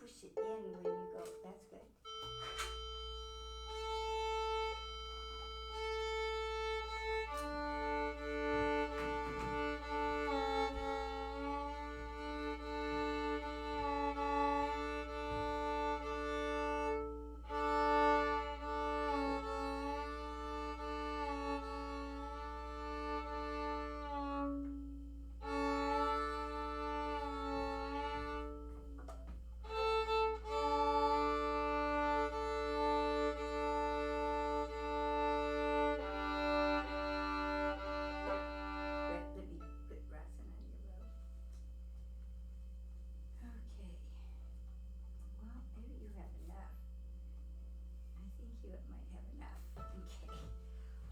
push it in when you go. That's good.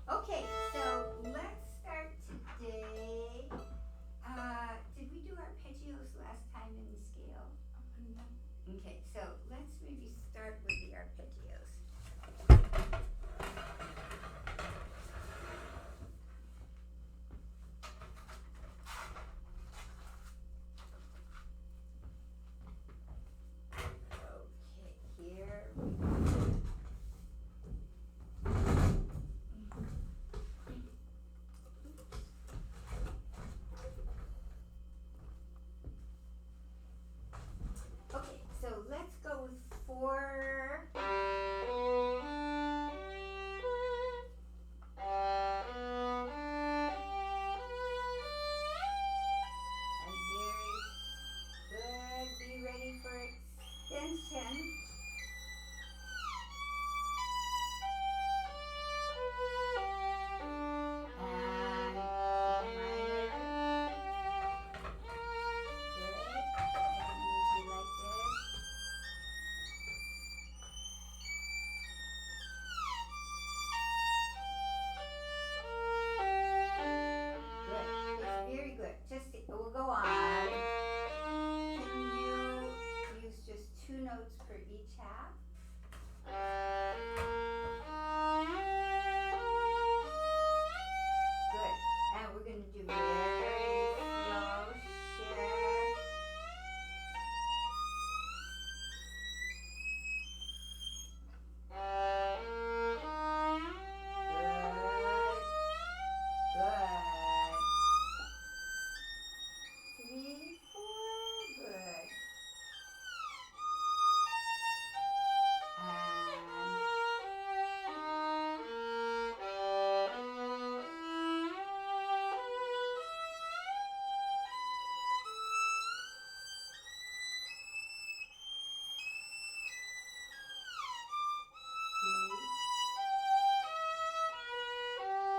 Okay, so let's start today. Did we do arpeggios last time in the scale? No. Okay, so let's maybe start with the arpeggios. Okay, here we go. Okay, so let's go with 4. And very good. Be ready for extension. And minor. Good. And move you like this. Good. It's very good. Just we'll go on. Can you use just 2 notes for each half? Good. And we're going to do very slow shift. Good. Good. 3, 4. Good.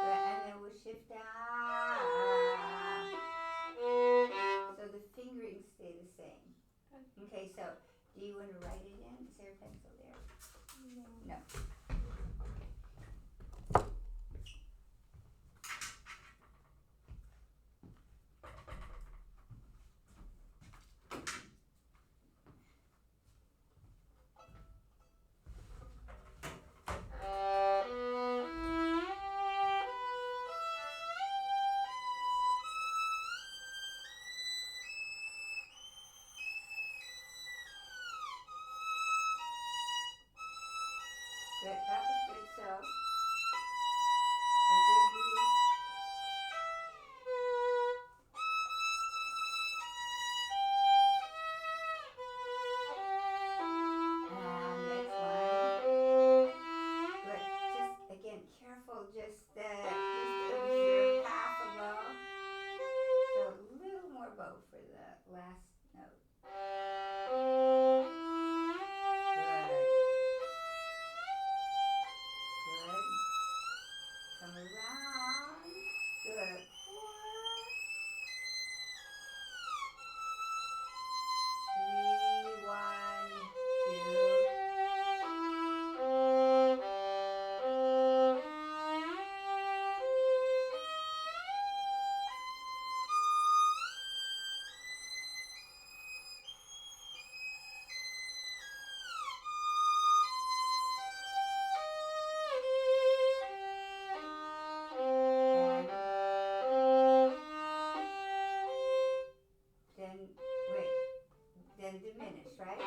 And then we'll shift down. So the fingerings stay the same. Okay, so do you want to write it in? Is there a pencil there? No. Good. That was good. So a good beat. And next one. Good. Just again, careful. Just observe half a bow. So a little more bow for the last note. Good. Come around. Good. 4. 3, 1, 2. Then diminish, right?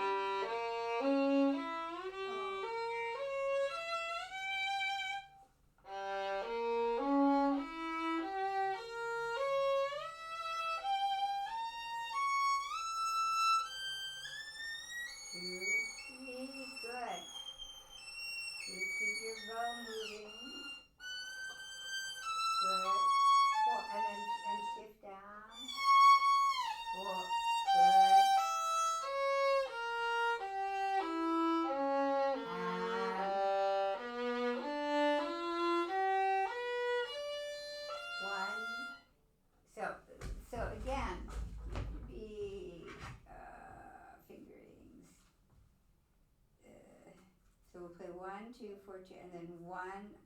4, 2, and then 1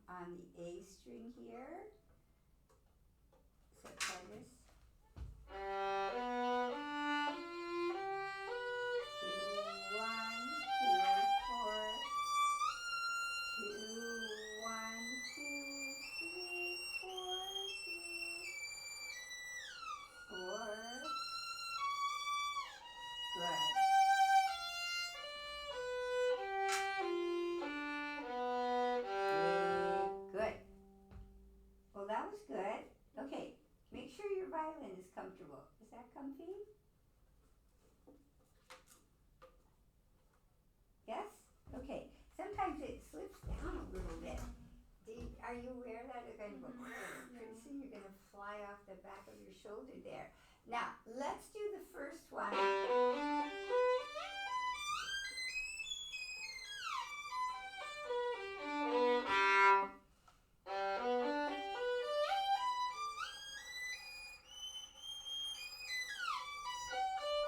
on the A string here. So try this. 2, 1, 2, 4, 2, 1, 2, 3, 4, 3, 4. Good. Good. Well, that was good. Okay, make sure your violin is comfortable. Is that comfy? Yes? Okay. Sometimes it slips down a little bit. Are you aware that it's going to go, pretty soon you're going to fly off the back of your shoulder there. Now, let's do the first one.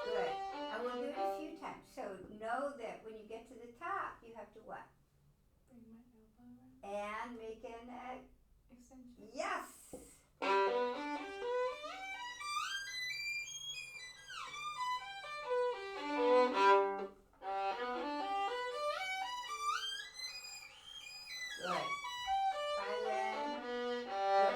Good. And we'll do it a few times. So know that when you get to the top, you have to what? Bring my elbow around. And make an Extension. yes. Good. Violin. Good.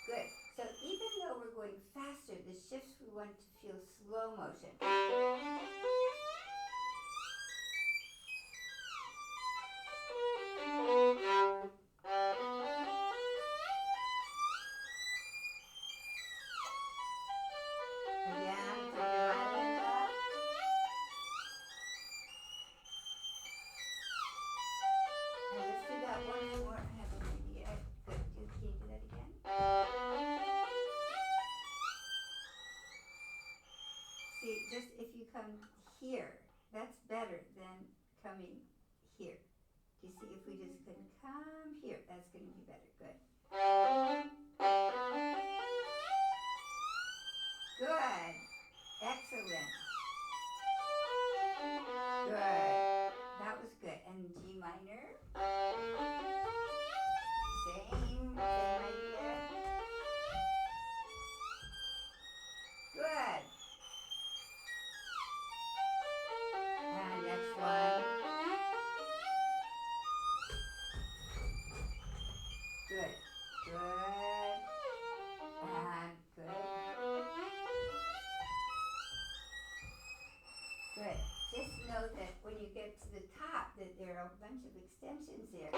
Good. So even though we're going faster, the shifts we want to feel slow motion. Again, take your violin up. And let's do that once more. I have an idea. Good. Can you do that again? See, just if you come here, that's better than coming here. Do you see, if we just could come here, that's going to be better. Good. Good. Excellent. Good. That was good. And G minor. Same idea. Good. And next one. Good. Good. And good. Good. Just know that when you get to the top, that there are a bunch of extensions there.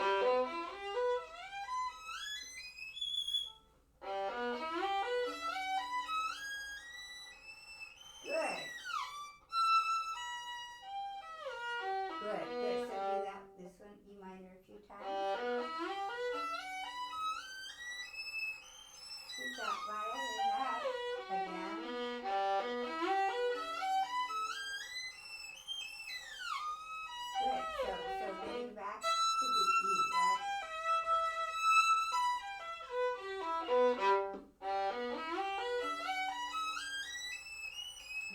Good. Good. Good. So do that. This one, E minor, a few times. Keep that violin up. Again. Good. So getting back to the E, right?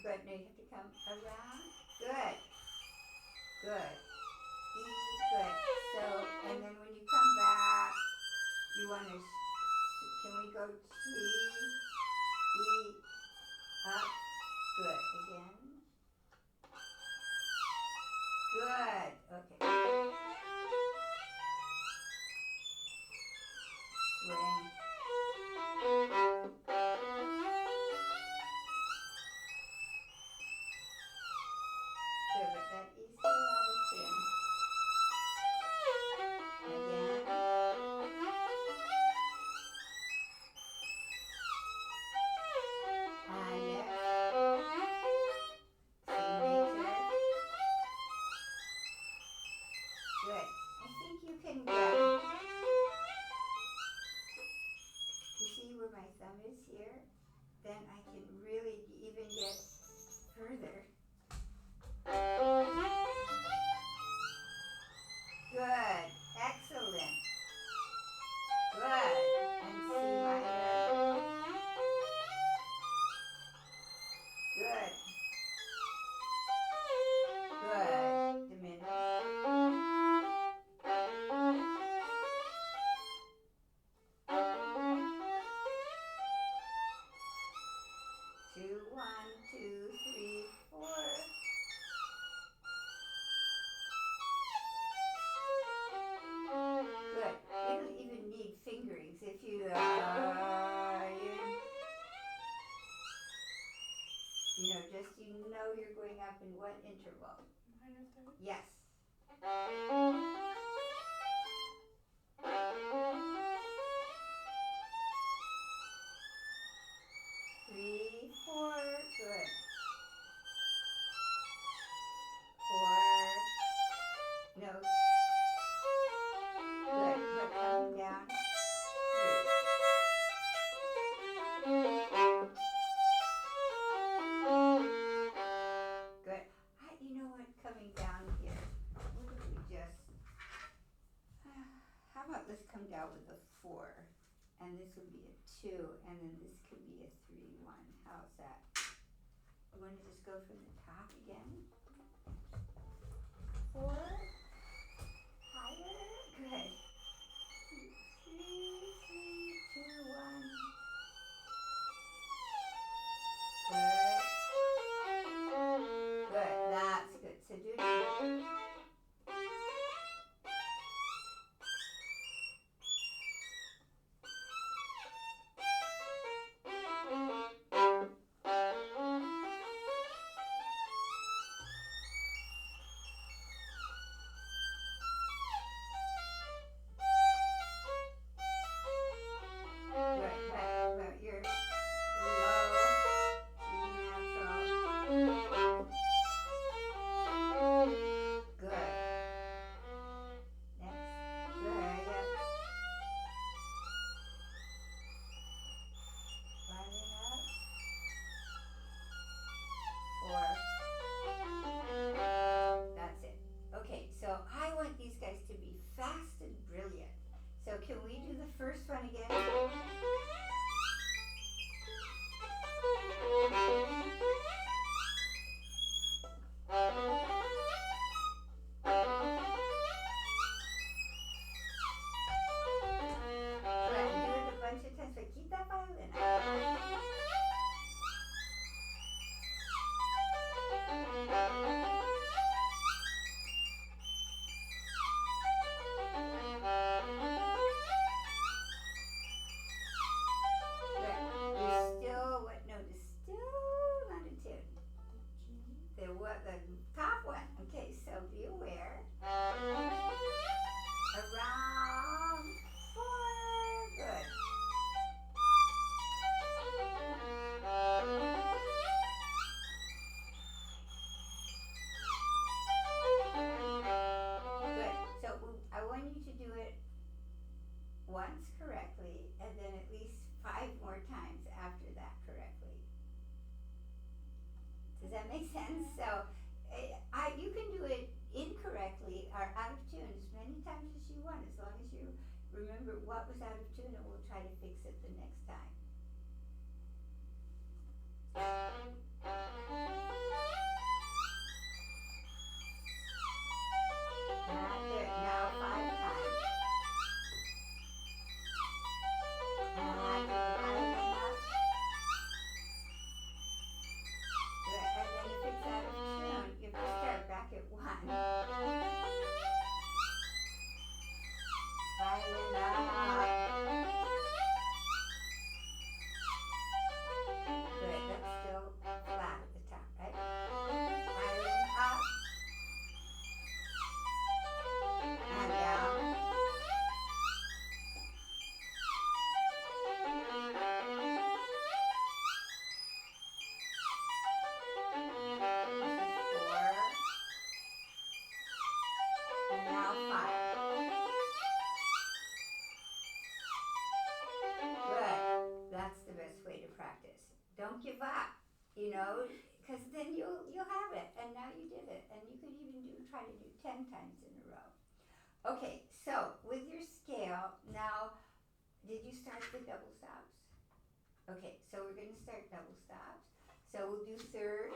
Good. Now you have to come around. Good. Good. E, good. So, and then when you come back, you want to, can we go G, E, up? Good. Again. Good. Okay. Swing. Good, but that E still rather thin. Again. And next. C major. Good. I think you can get. You see where my thumb is here? Then I can really even get further. Good. Excellent. Good. And C minor. Good. Good. Diminish. just you know you're going up in what interval? Minor third. Yes. Three, four, good. Four, notes. Good, but coming down. Three. Good. You know what? Coming down here. What if we just? How about let's come down with a 4, and this would be a 2, and then this could be a 3, 1. How's that? You want to just go from the top again? 4. Higher. Good. 3, 2, 1. Good. Good. That's good. So do it. Can we do the first one again? Once correctly, and then at least 5 more times after that correctly. Does that make sense? So you can do it incorrectly or out of tune as many times as you want, as long as you remember what was out of tune, and we'll try to fix it the next time. Not good. Now 5 times. Don't give up, because then you'll have it, and now you did it, and you could even try to do 10 times in a row. Okay, so with your scale, now, did you start the double stops? Okay, so we're going to start double stops. So we'll do thirds.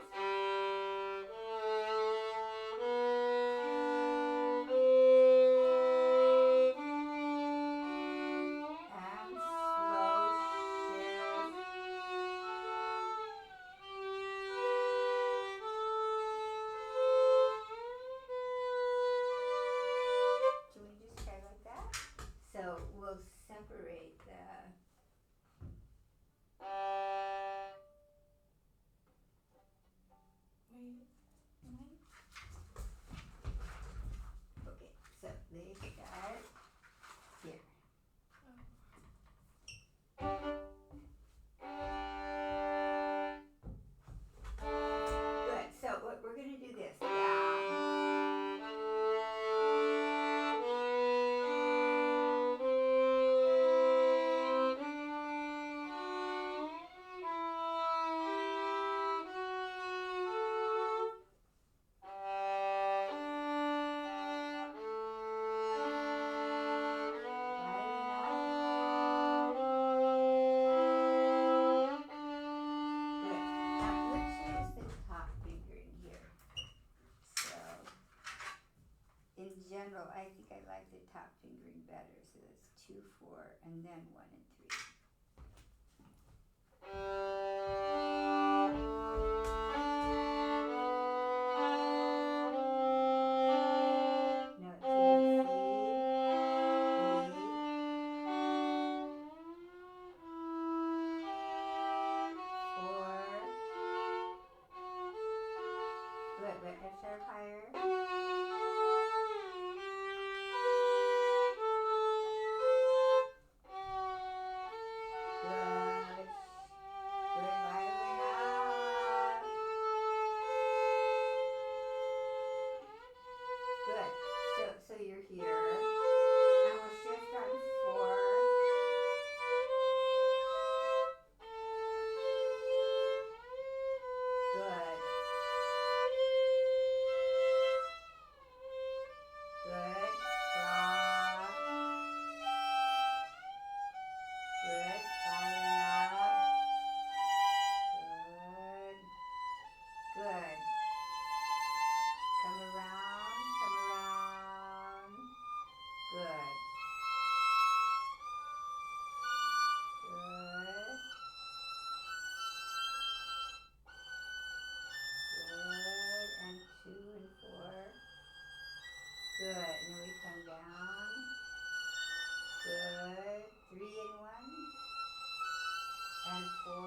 And 4,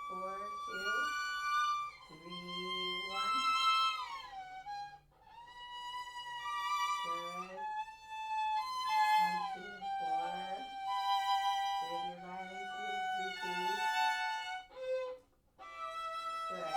4, 2, 3, 1. Good. And 2, 4. Good. Your violin's a little droopy. Good.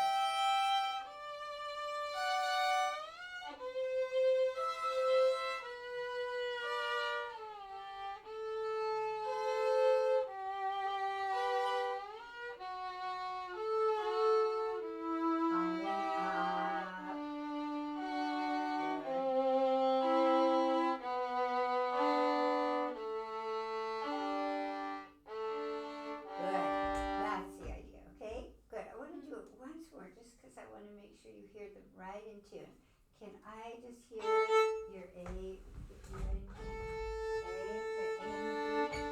I want to make sure you hear them right in tune. Can I just hear your A? You're right in tune. A, and B.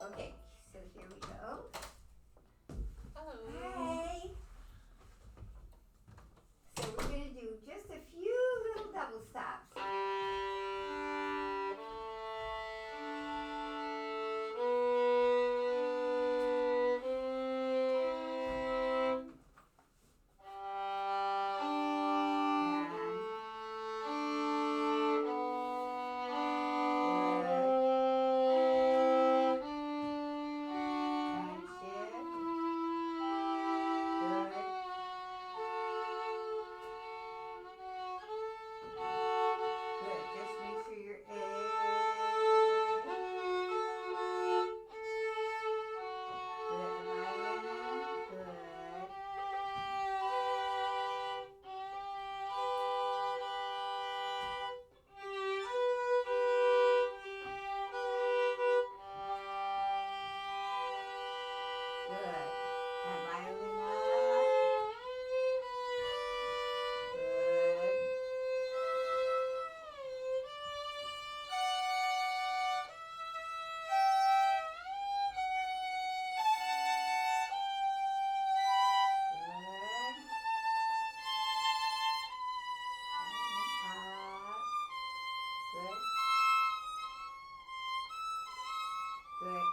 Okay, so here we go. Oh. Hi. So we're going to do just a few little double stops.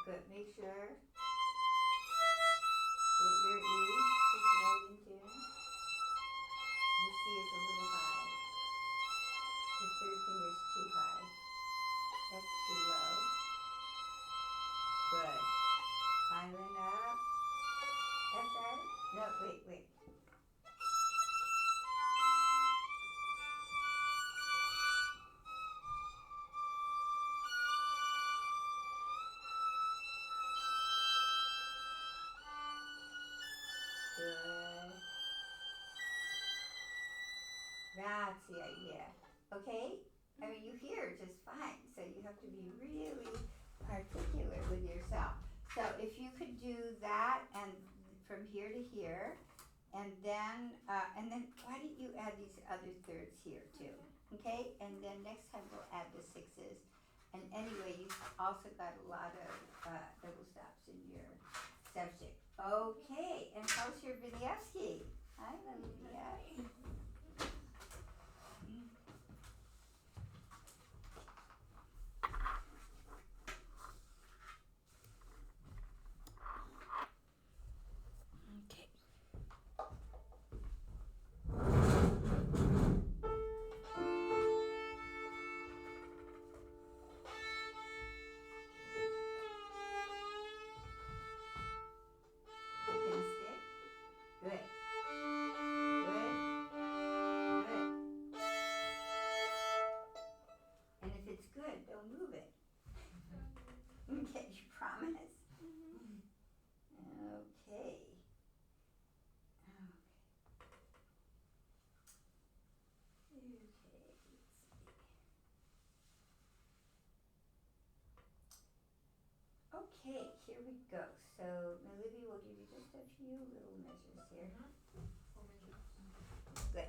Good. Make sure that your E is right in tune. The C is a little high. The third finger is too high. That's too low. Good. Violin up. F sharp. No, wait. Good. That's the idea. Okay? I mean, you hear just fine, so you have to be really particular with yourself. So if you could do that and from here to here, and then why don't you add these other thirds here too? Okay? And then next time we'll add the sixes. And anyway, you've also got a lot of double stops in your subject. Okay, and how's your Wieniawski? Hi, Olivia. Okay. Pin stick. Good. Good. Okay, here we go. So Olivia will give you just a few little measures here. Good.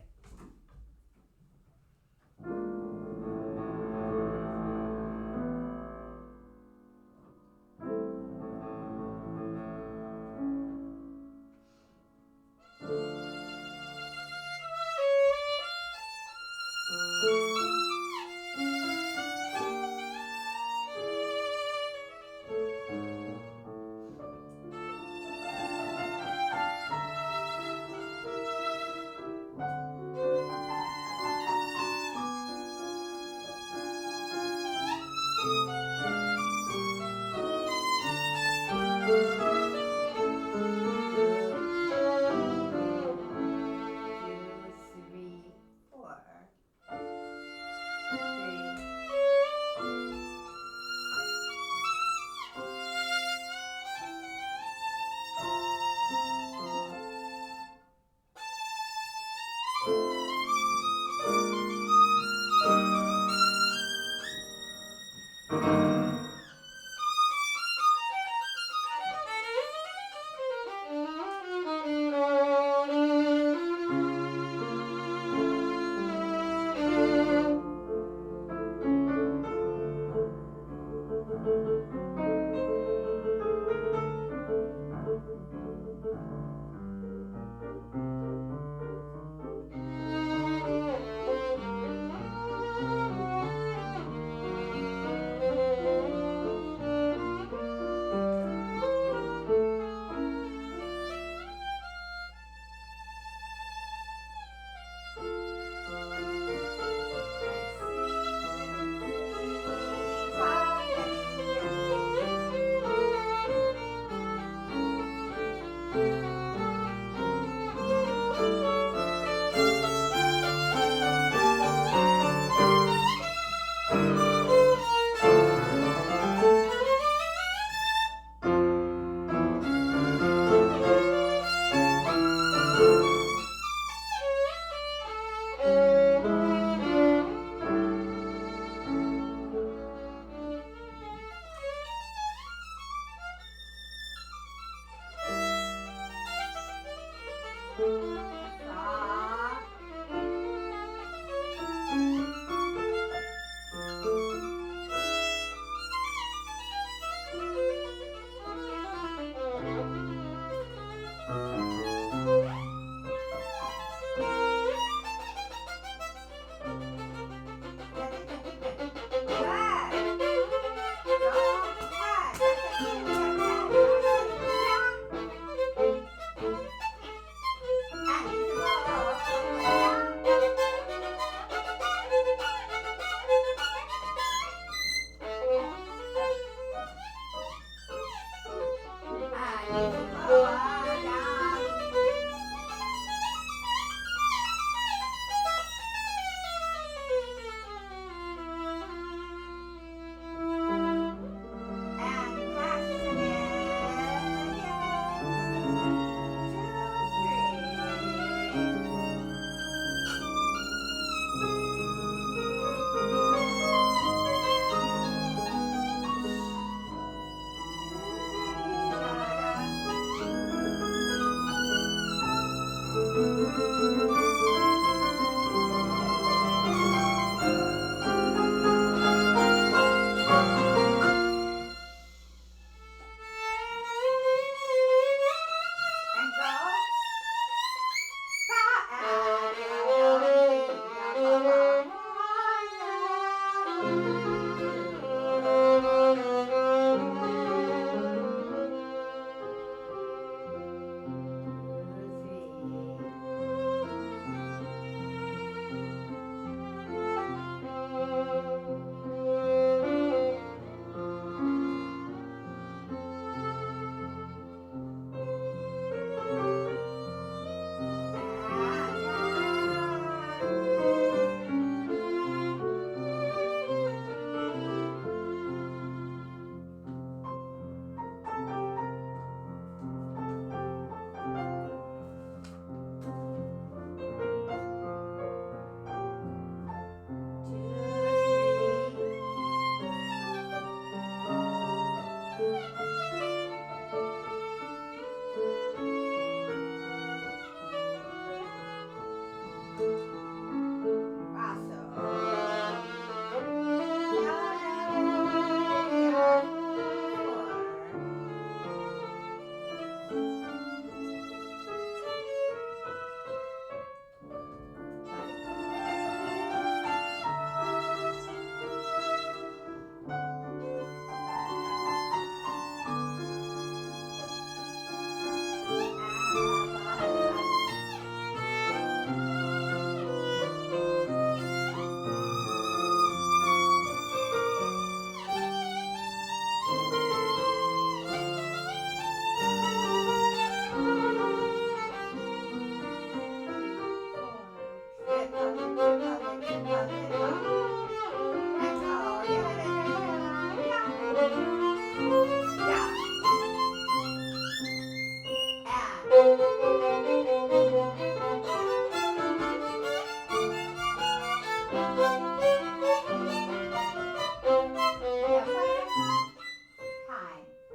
Time.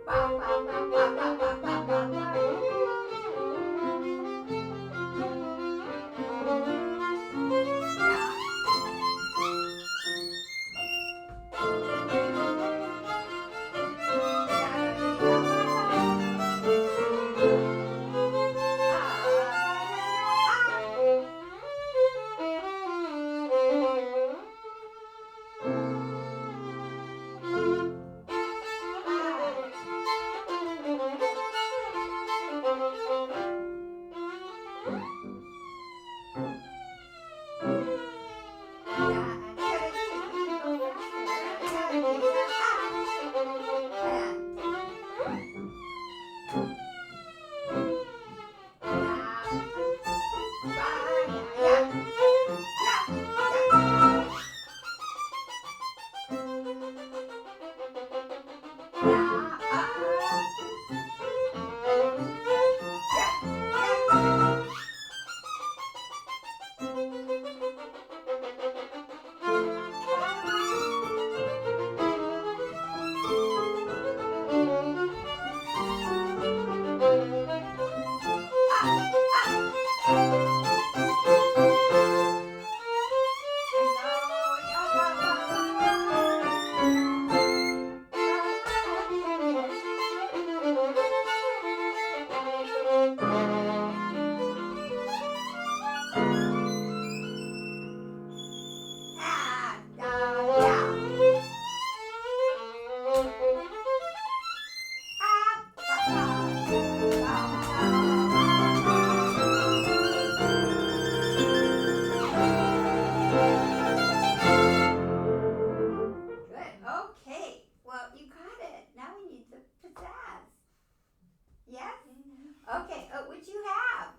Ba, ba, ba, ba, ba, ba, ba, ba, ba. Good. Okay. Well, you got it. Now we need the pizzazz. Yes? Okay. Which you have,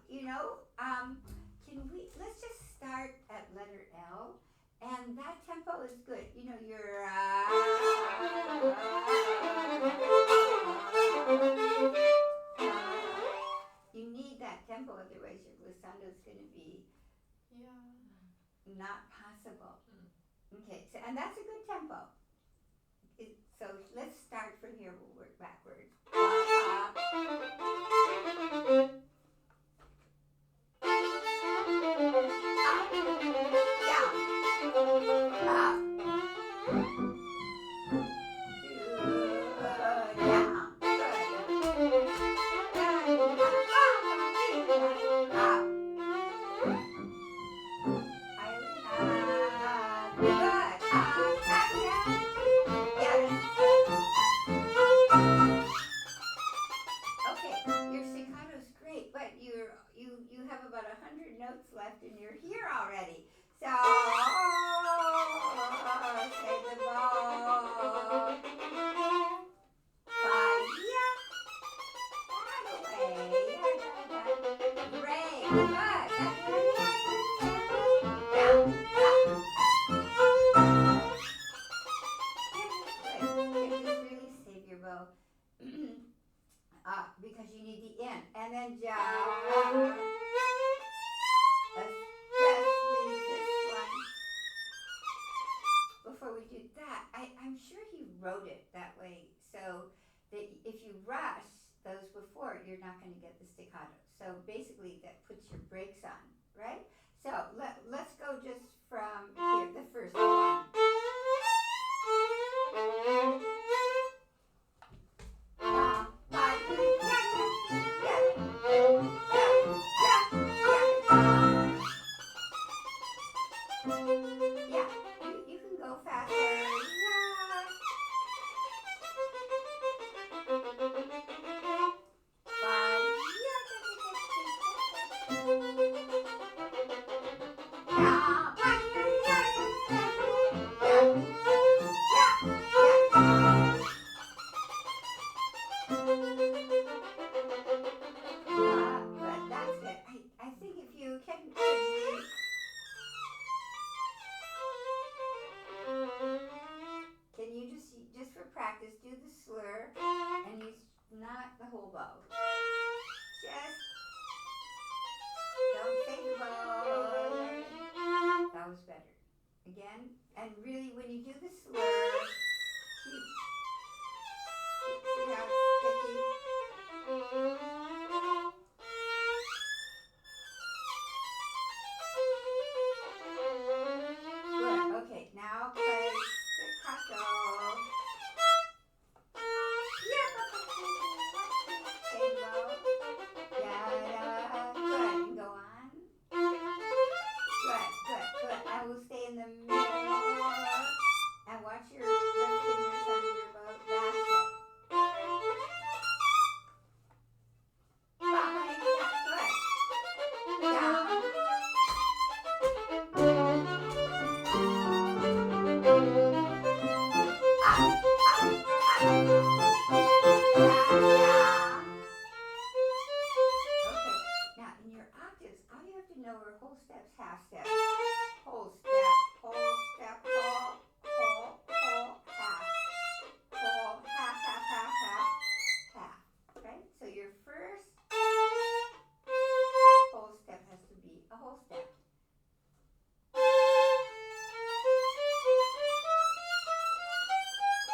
let's just start at letter L. And that tempo is good. Your you need that tempo, otherwise your glissando is going to be not possible. Okay, so, and that's a good tempo. So let's start from here. We'll work backwards. You have about 100 notes left and you're here already. So, say the ball. Bahia. That away. Great. Good. Down. Just really save your bow. Because you need the in. And then especially this one. Before we do that, I'm sure he wrote it that way so that if you rush those before, you're not going to get the staccato. So basically that puts your brakes on, right? So let's go just from here, the first one. Yeah, you can go faster. But that's good. I think if you can you just for practice do the slur and use not the whole bow. Just Again, and really when you do the slur, see how it's sticky? Good, okay, now play staccato. Stay low. Good, and go on. Good. I will stay in the middle and watch your fingers under your bow. That's it. Behind that. Good. Down. Up. Okay, now in your octaves, all you have to know are whole steps, half steps. Whole step, whole step, whole, half. Whole, half. Right? So your first whole step has to be a whole step.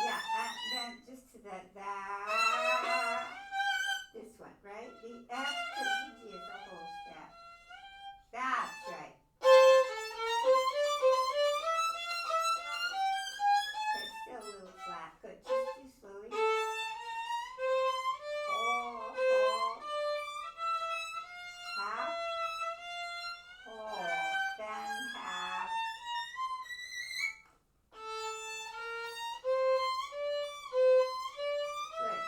Yeah, and then just to that, this one, right? The F to the G is a whole step. That's right. But still a little flat. Good. Just do slowly. Whole, half, whole, then half. Good.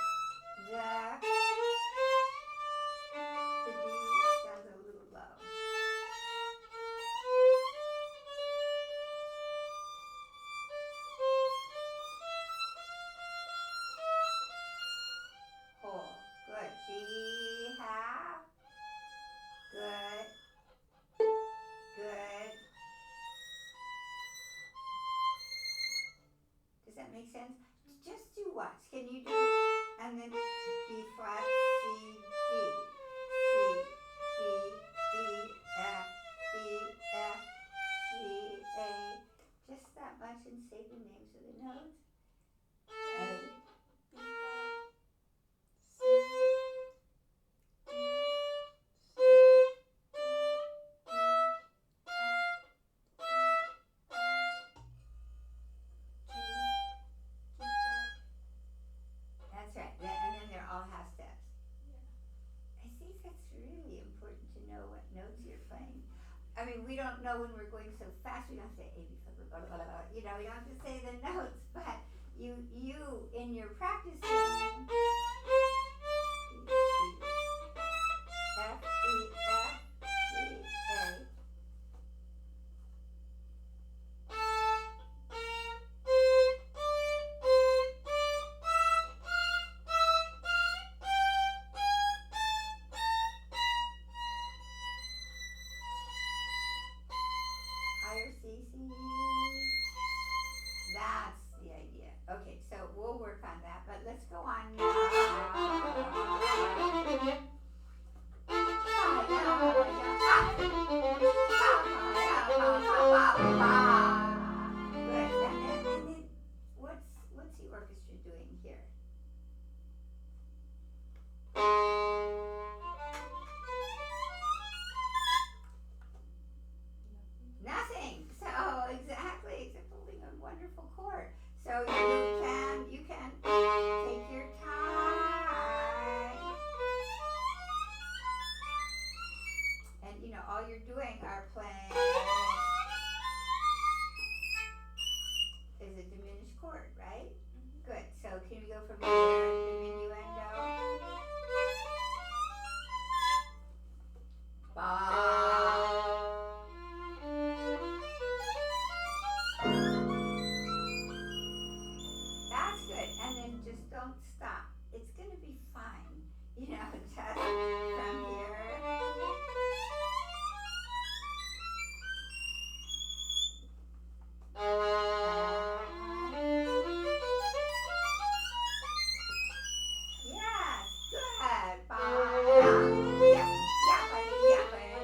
The D sounds a little low. Whole. Good. G half. Good. Does that make sense? Just do once. Can you do, and then B flat, C, D, F, G, A. Just that much and say the names of the notes. A, B flat, C, D, that's right. And then they're all half steps. Yeah. I think that's really important to know what notes you're playing. I mean, we don't know when we're going so fast. We don't say A, B, blah, blah, blah, blah. You know, we don't have to say the notes, but you in your practicing, F, E, F, G, A. Higher C, C. That's the idea. Okay, so we'll work on that, but let's go on now. Good. And then what's the orchestra doing here? Nothing. So exactly, except holding a wonderful chord. So you can take your time, and all you're doing are playing is a diminished chord, right? Mm-hmm. Good. So can we go from here? Diminuendo. Ba. That's good. And then just don't stop. It's going to be fine. Just from here. Yes, good. Ba. Yeah, buddy.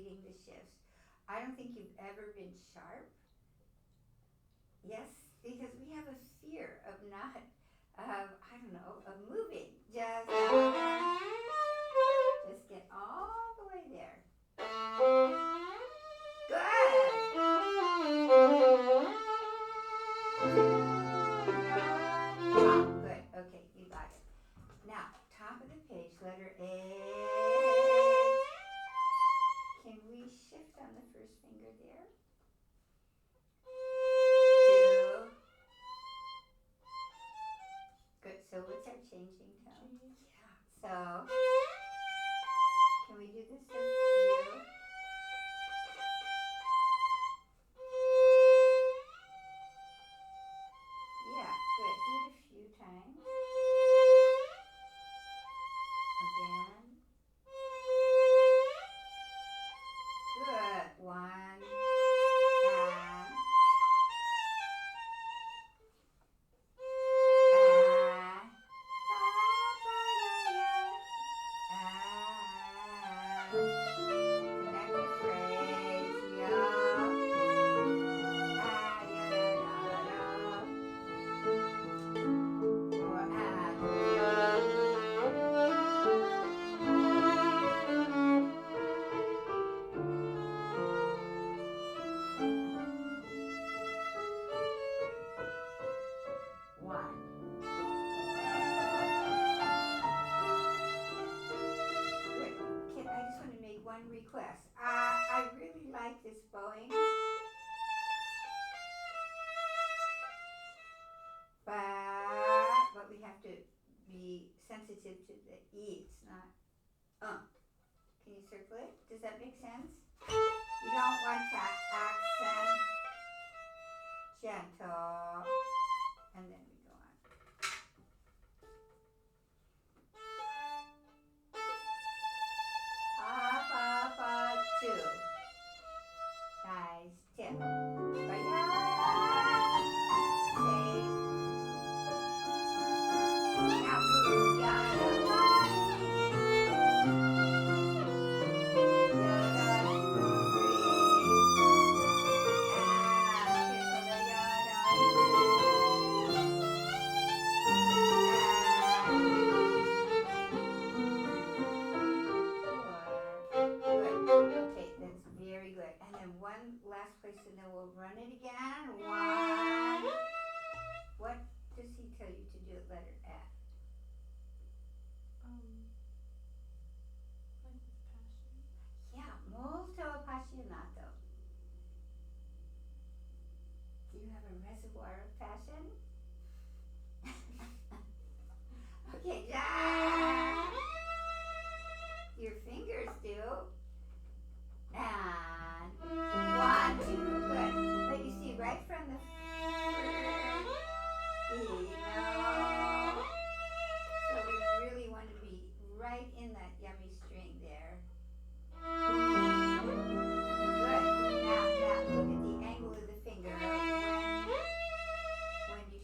completing the shifts. I don't think you've ever been sharp. Yes, because we have a fear of not, I don't know, of moving. Just get all the way there. Good. Oh, good. Okay, you got it. Now, top of the page, letter A. Can we shift on the first finger there? Two. Good. So what's our changing tone? Yeah. So can we do this with you? Yeah. Good. Do it a few times. Again. Good. One. One request. I really like this bowing, but we have to be sensitive to the E. It's not. Can you circle it? Does that make sense? You don't want to accent gentle, and then we go on. Two. Nice tip. And then we'll run it again. One. What does he tell you to do at letter F? Like with passion. Yeah, molto appassionato. Do you have a reservoir of passion? Okay, Jack. Your fingers do. And 1, 2, good. But you see, right from the first, so we really want to be right in that yummy string there. Good. Now look at the angle of the finger when you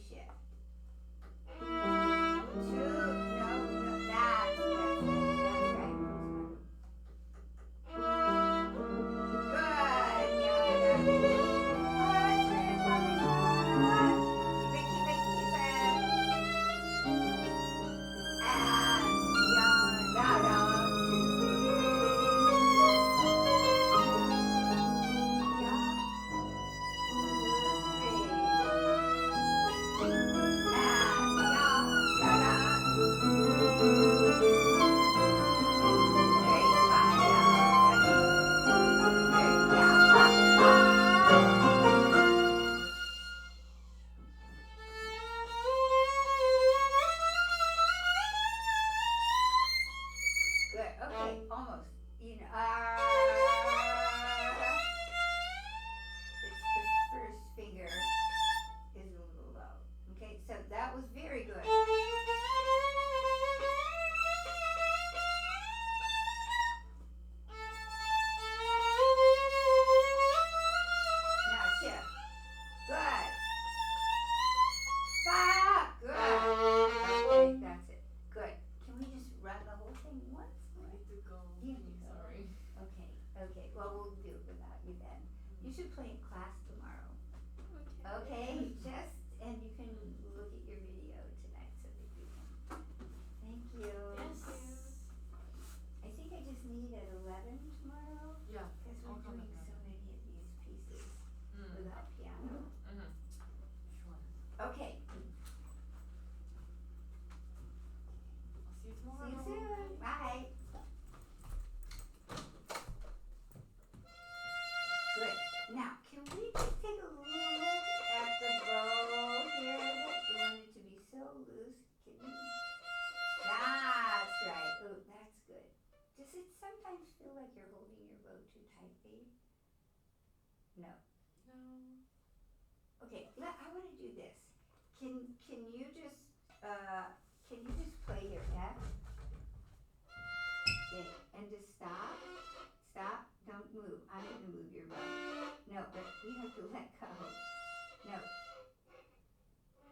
we'll do it without you then. You should play in class tomorrow. Okay. Okay, and you can look at your video tonight so that you can. Thank you. Yes. I think I just need at 11 tomorrow. Yeah. Because I'll we're come doing at so many of these pieces without piano. Sure. Okay. I'll see you See tomorrow. you soon. Bye. Good. Now, can we just take a look at the bow here? You want it to be so loose. Can you? That's right. Oh, that's good. Does it sometimes feel like you're holding your bow too tightly? No. No. Okay. I want to do this. Can you just play your F? Okay. And just stop. Stop. Don't move. I'm going to move your bow. No, but you have to let go. No.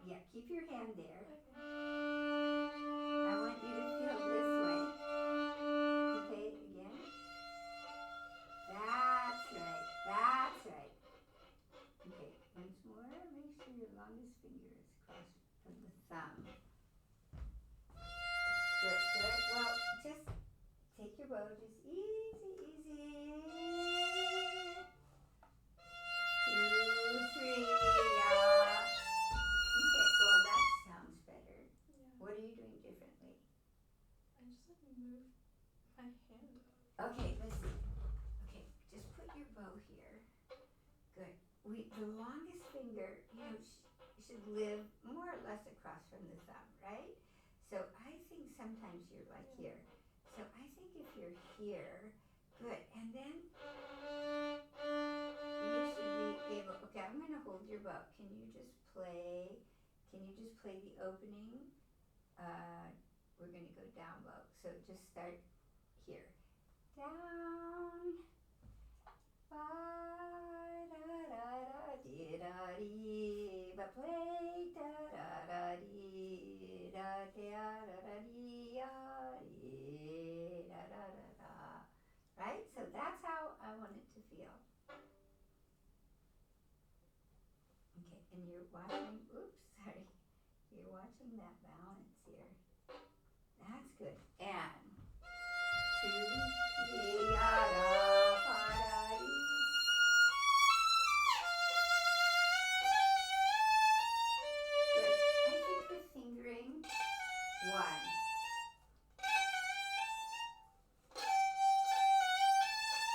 Yeah, keep your hand there. I want you to feel this way. Okay, again. That's right. That's right. Okay, once more. Make sure your longest finger is across from the thumb. Good, good. Well, just take your bow. Just easy, easy. 2, 3. Okay, well that sounds better. Yeah. What are you doing differently? I just like move my hand up. Okay, let's see. Okay, just put your bow here. Good. The longest finger, should live more or less across from the thumb, right? So I think sometimes you're like here. So I think if you're here, good. And then you should be able. Okay, I'm going to hold your bow. Can you just play the opening? We're going to go down bow. So just start here. Down. Ba da da da dee da dee. But play da da da dee da da da da dee da dee da da da da. Right? So that's how I want it to feel. Okay, and you're watching. Oops, sorry. You're watching that balance here. That's good. And 2, 3, da da pa da dee. Good. I think the fingering 1.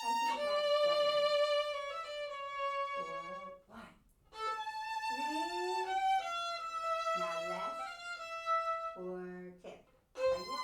I think that's better. 4, 1, 3. Now left. 4, tip. Ba-ya.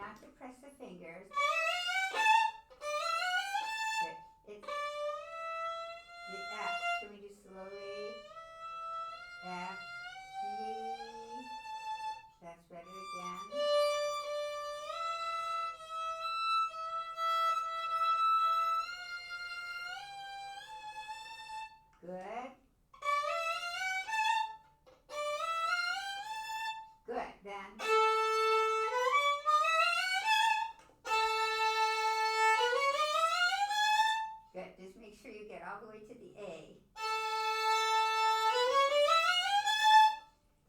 not to press the fingers. Good. It's the F. Can we do slowly? F, G. That's better again. Good. Good. Then. Good. Just make sure you get all the way to the A.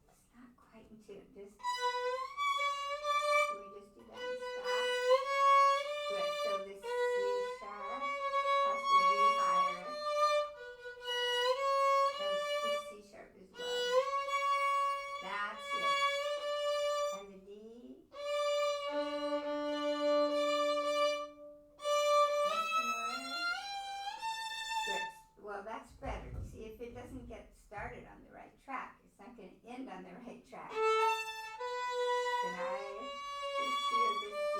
It's not quite in tune. Can we just do that and stop? Good. So this C sharp has to be higher. And the C sharp is low. That's it. And the D. Once more. Good. Well, that's better. See, if it doesn't get started on the right track, it's not going to end on the right track. Can I just hear this C?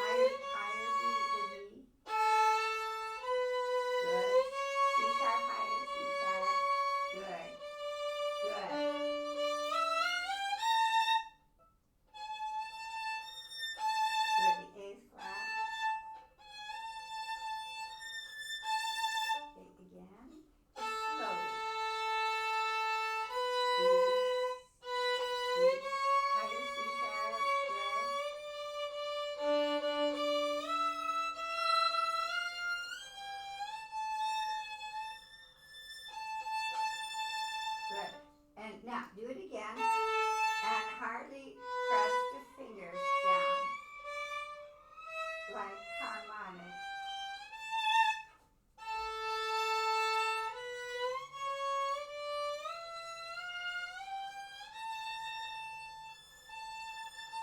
Higher B, the B. Good. C sharp higher, C sharp. Good. Good. Good. The A is flat. Okay, again. Just slowly. B. Higher C sharp. Good. Good. And now do it again. And hardly press the fingers down. Like harmonics.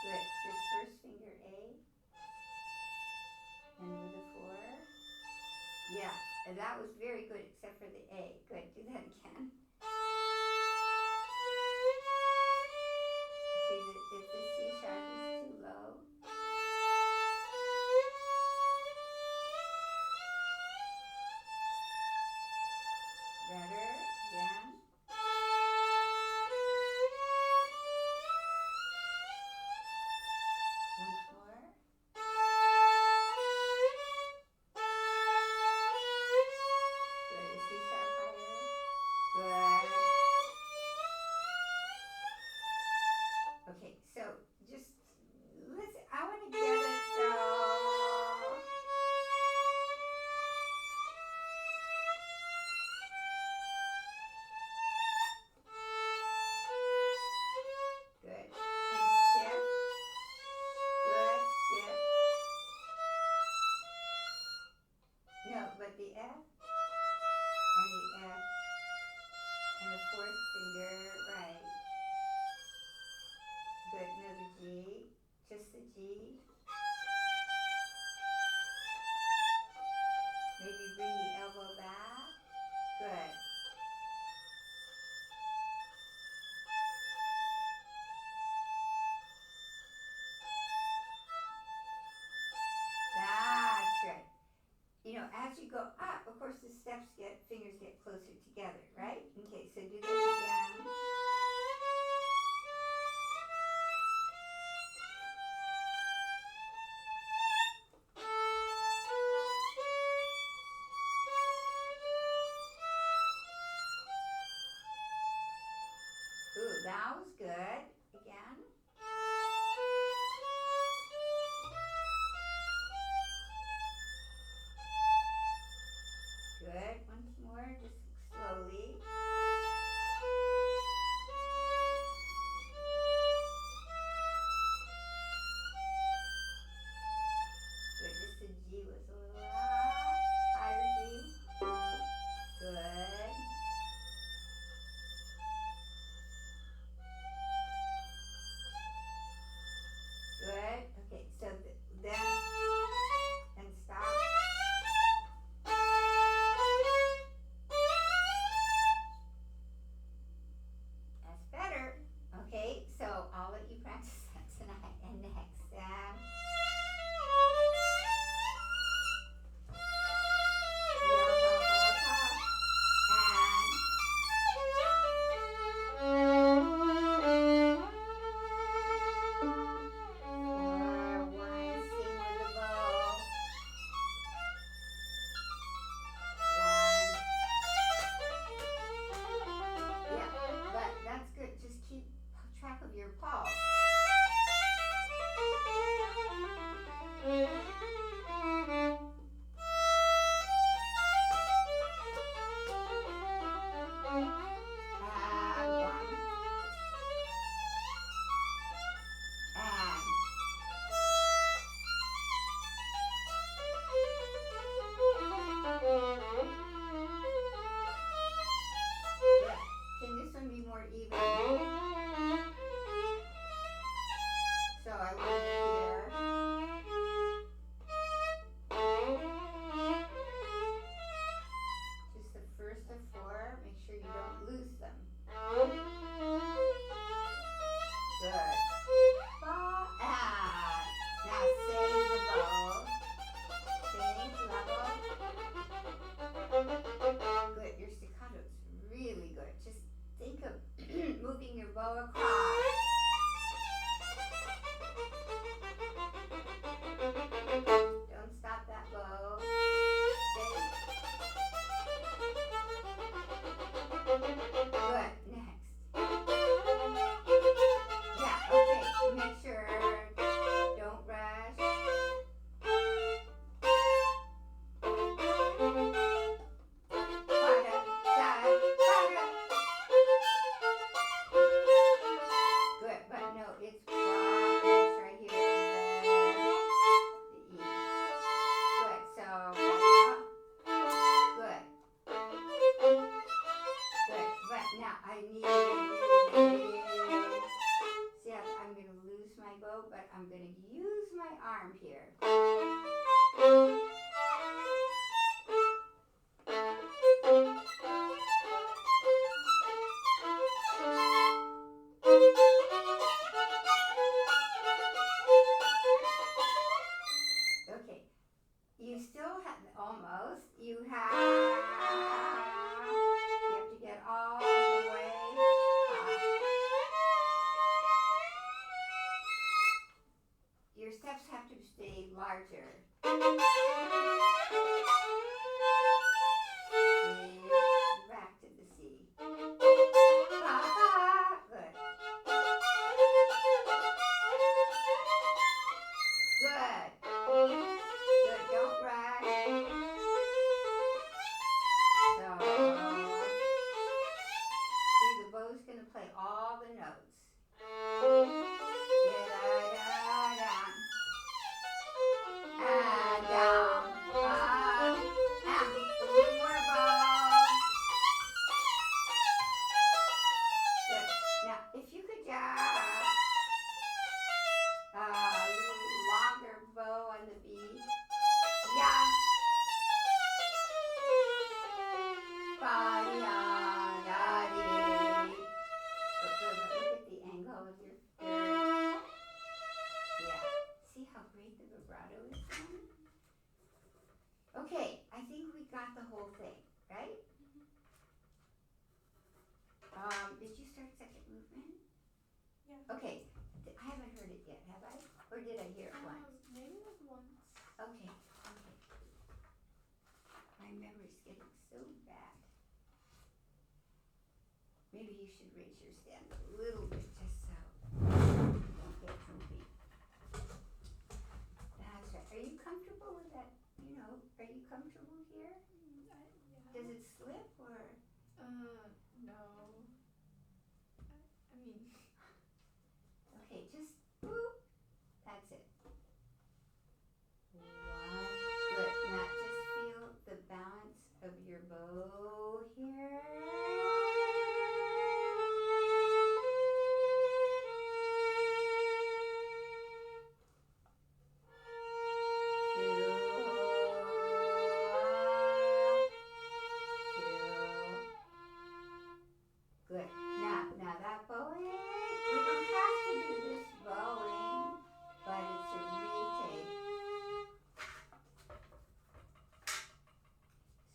Good. This first finger A. And with the 4. Yeah, and that was very good except for the A. Good. Do that again. See that if the C sharp is too low. Better. Again. Once more. Good. Is C sharp higher? Good. Okay, so just listen. I want to get it so. Good. And shift. Good. Shift. No, but the F and the F and the fourth finger, right. Good. No, the G. Just the G. Maybe bring the elbow back. Good. That's right. You know, as you go up, of course, the fingers get closer together, right? Okay, so do that again. Ooh, that was good. Again. Good. Once more, just slowly. Good. Just the G was a little higher G. Good. Good. Okay, so then and stop. Good. Next. Yeah, okay. Make sure. Don't rush. Para, da, para. Good, but no, it's it's right here. The E. Good. So good. Good. But now I need see I'm gonna lose my bow, but I'm gonna use my arm here. Okay. You still have almost. You have to get all the way up. Your steps have to stay larger. Back to the C. Good. Good. Good. Don't rush. So, see, the bow's going to play all the notes. Down. And down. And a little more bow. Good. Now, if you could just a little longer bow on the B. Yeah. Look at the angle of your third. Yeah. See how great the vibrato is? Okay, I think we got the whole thing, right? Did you start second movement? Yeah. Okay. I haven't heard it yet, have I? Or did I hear it once? Maybe like once. Okay. My memory's getting so bad. Maybe you should raise your stand a little bit just so you don't get droopy. That's right. Are you comfortable with that? Are you comfortable here? Yeah. Does it slip or? No. I mean. Okay, just boop. That's it. One. Good. Now just feel the balance of your bow here. Good. Now that bowing, we don't have to do this bowing, but it's a retake.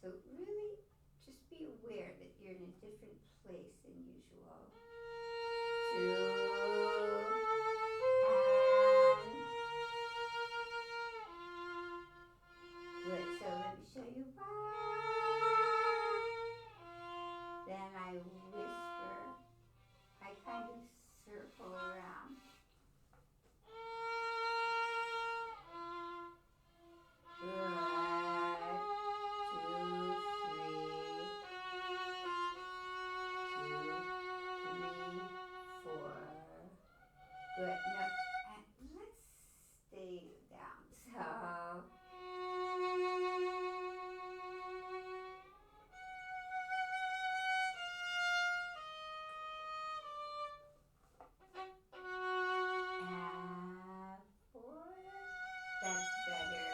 So really, just be aware that you're in a different place than usual. 2, and good. So let me show you. Then I whisper. I kind of circle around. Good. 2, 3, 4. Good. No, and let's stay down. So. That's better.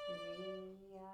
3 up.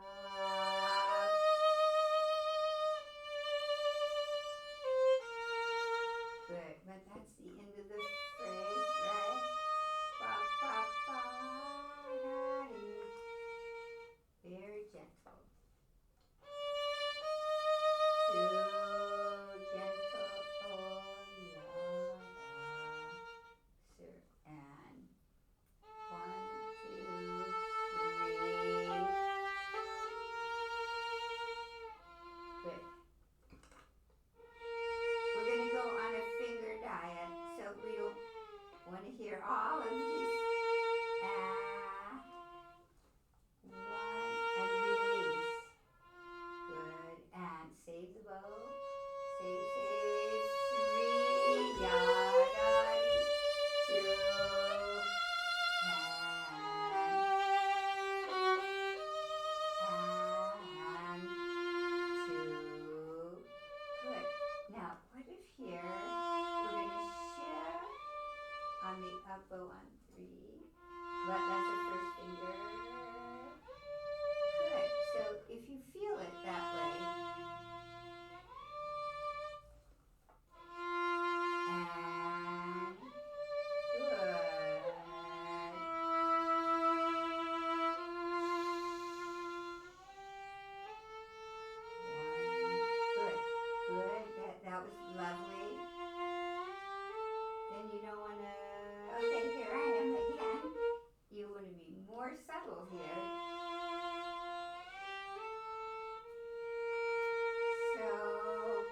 So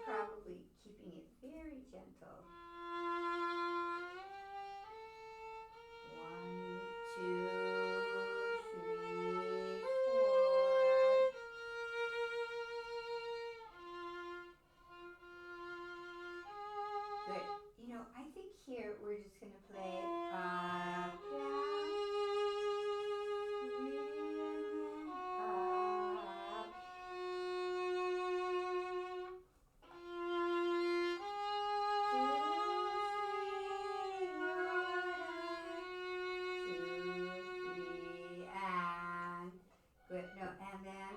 probably keeping it very gentle. 1, 2, 3, 4. Good. You know, I think here we're just going to play up, down, up. And good. No, and then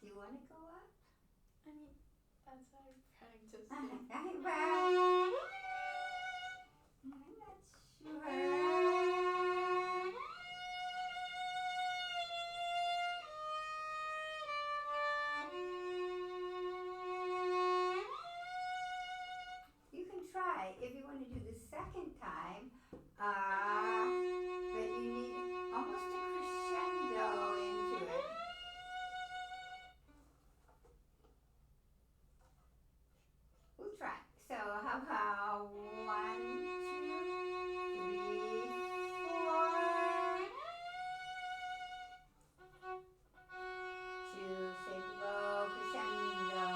do you want to go up? I mean, that's how I practice. Well, I'm not sure. You can try if you want to do the second time, but you need almost a crescendo into it. We'll try. So how about 1, 2, 3, 4. To say low crescendo.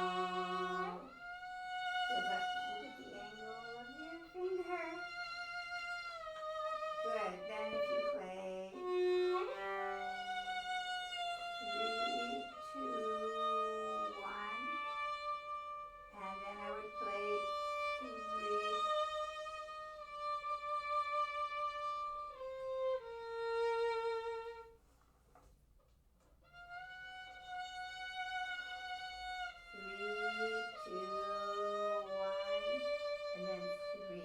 Look at the angle of your finger. Good. Then if you play 3, 2, 1, and then I would play 3. Three, 2, 1, and then 3.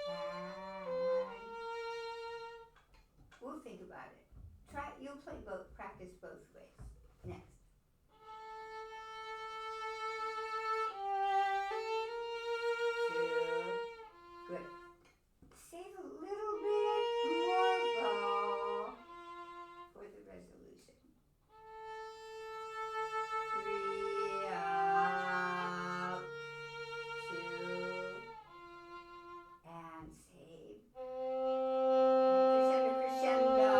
And we'll think about it. Try. You'll play both. Practice both ways. Next. Two. Good. Save a little bit more bow for the resolution. 3 up, 2, and save. And crescendo,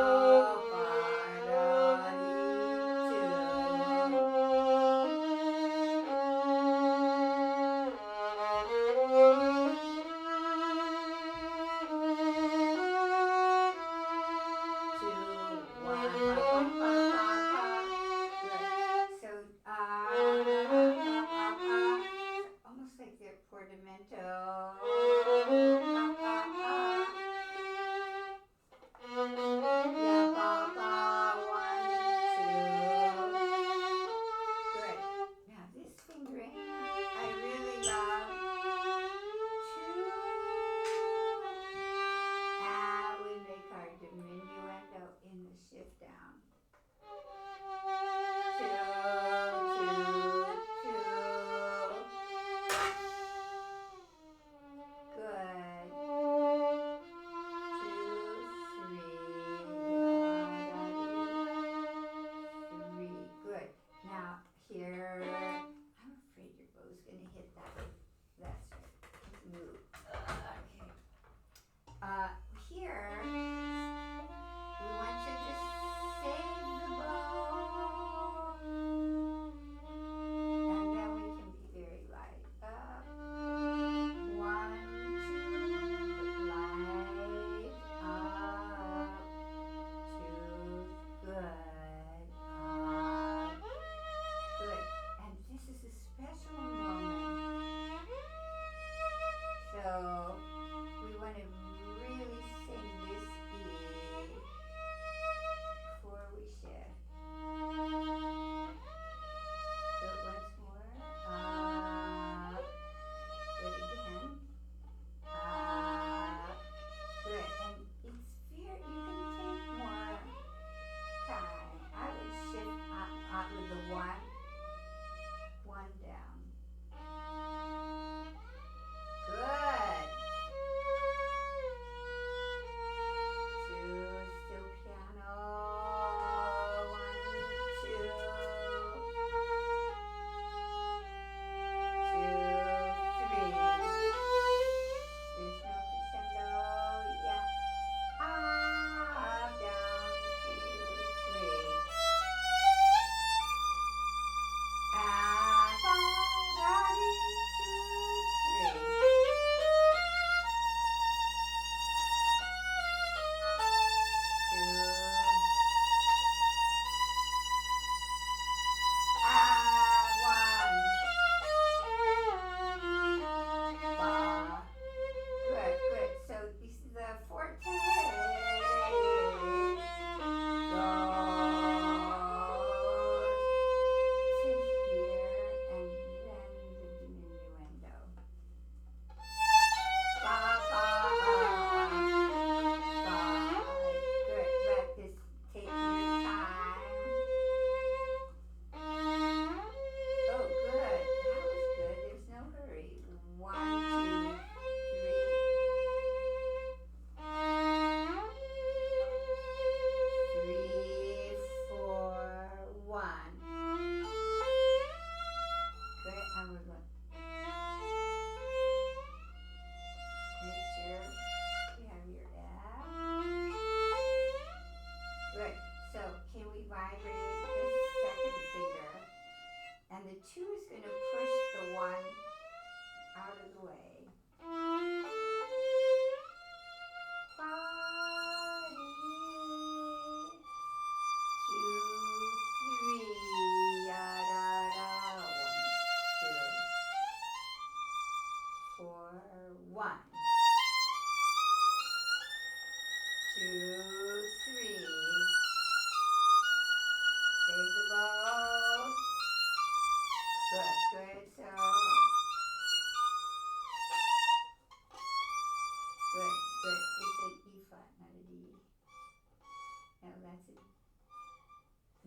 almost like they're portamento. Yeah, ba, ba, 1, 2. Good. Now this fingering, I really love 2. And we make our diminuendo in the shift down. 2, 2, 2. Good. 2, 3. 3. Good. Now here, I'm afraid your bow's gonna hit that. That's right. Move. Okay. Here, we want you to save the bow, and then we can be very light. Up, 1, 2, light, up, 2, good, good. And this is a special moment. So we want to really sing this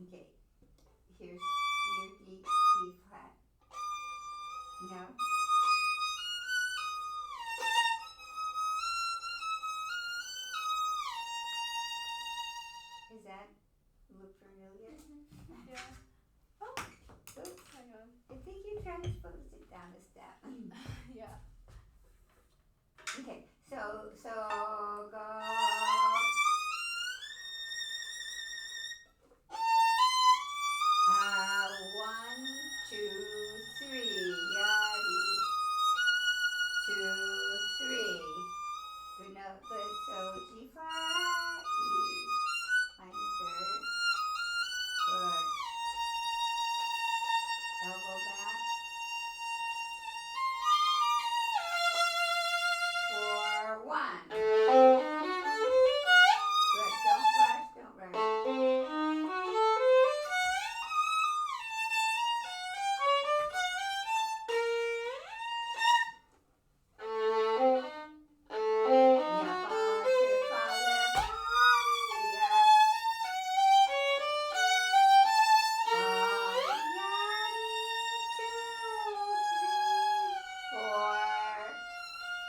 Okay. Here's your D flat. No. Is that look familiar? Yeah. Oh, oops. Hang on. I think you transposed it down a step. Yeah. Okay, so go. One, two, three. Yadi. 2, 3. Good note. Good. So G flat, E minor third. Good. Elbow back. 4, 1. Good. Don't rush. Don't rush.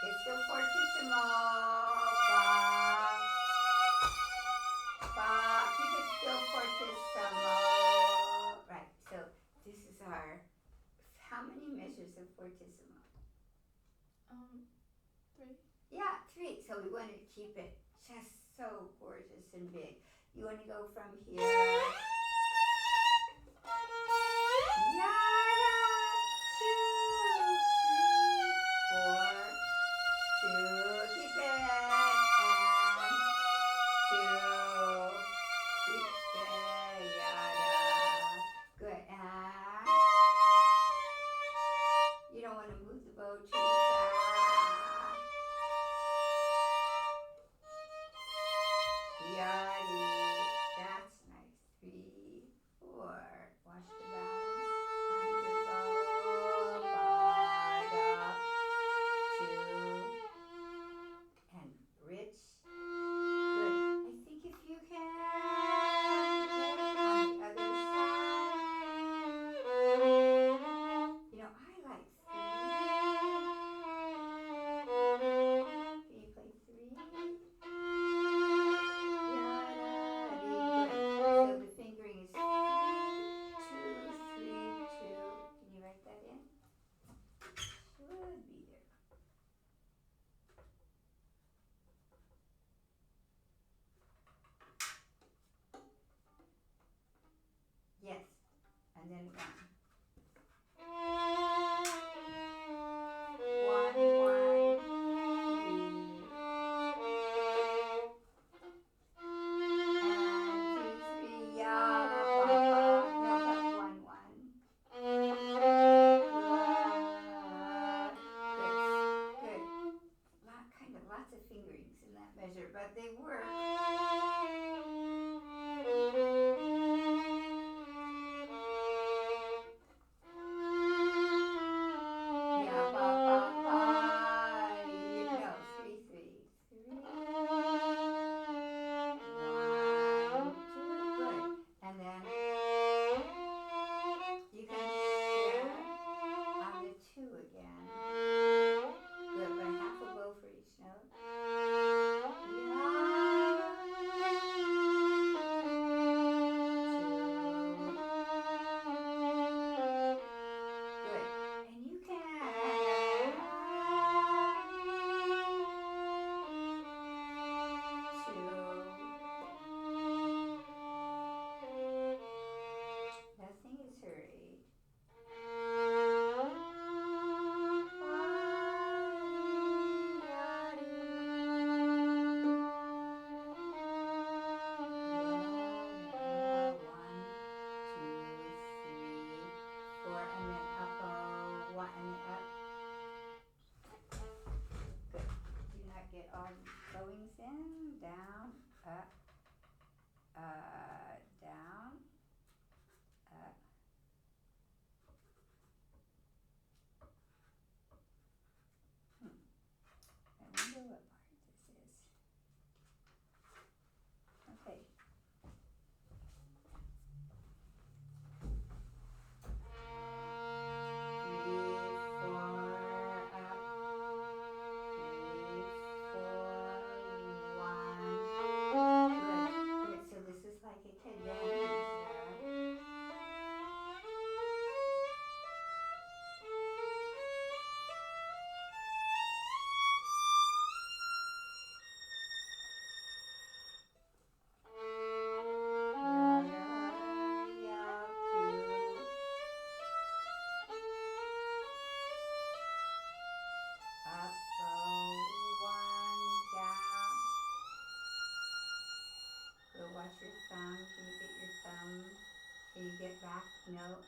It's still fortissimo. Ba. Keep it still fortissimo. Right. So this is our. How many measures of fortissimo? 3. Yeah, 3. So we want to keep it just so gorgeous and big. You want to go from here. Yada. 2, 3, 4. 2. Keep it. And 2. Keep it. Yada. Good. And you don't want to move the bow too fast. Yadi. That's nice. 3, 4. Watch the balance on your bow. Bada. 2. And rich. Good. I think if you can get on the other side. You know, I like 3. Can you play 3? So the fingering is 3, 2, 3, 2. Can you write that in? Should be there. Yes. And then 1. 1, 1, 3. And 2, 3. Yeah. No, but 1, 1. Good. Lots of fingerings in that measure, but they work. Yeah, no, 3, 3. 3. 1, 2. Good. And then you can sit on the 2 again. Good, but half a bow for each note. Good. And you can. Nothing is hurried. And then up, one, and then up. Good. Do not get all bowings in. Down, up, down, up. I wonder what part this is. Okay. watch your thumb. Can you get your thumb? Can you get back? No.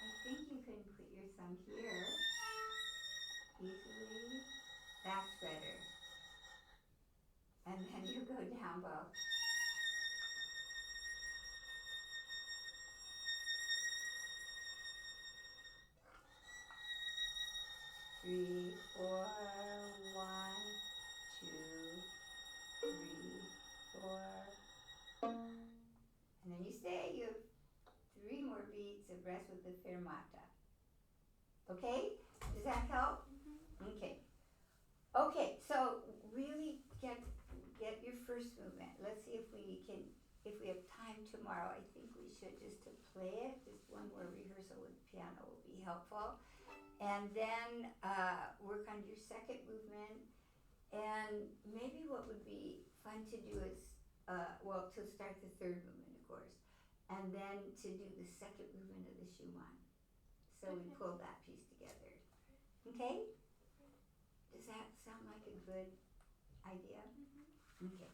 I think you can put your thumb here easily. That's better. And then you go down bow. Three, four, one, two, three, four. And then you stay. You have 3 more beats of rest with the fermata. Okay? Does that help? Okay. Okay, so really get your first movement. Let's see if we have time tomorrow. I think we should just to play it. Just one more rehearsal with piano will be helpful. And then work on your second movement. And maybe what would be fun to do is, to start the third movement, of course. And then to do the second movement of the Schumann. So we Okay. pull that piece together. Okay? Does that sound like a good idea? Okay.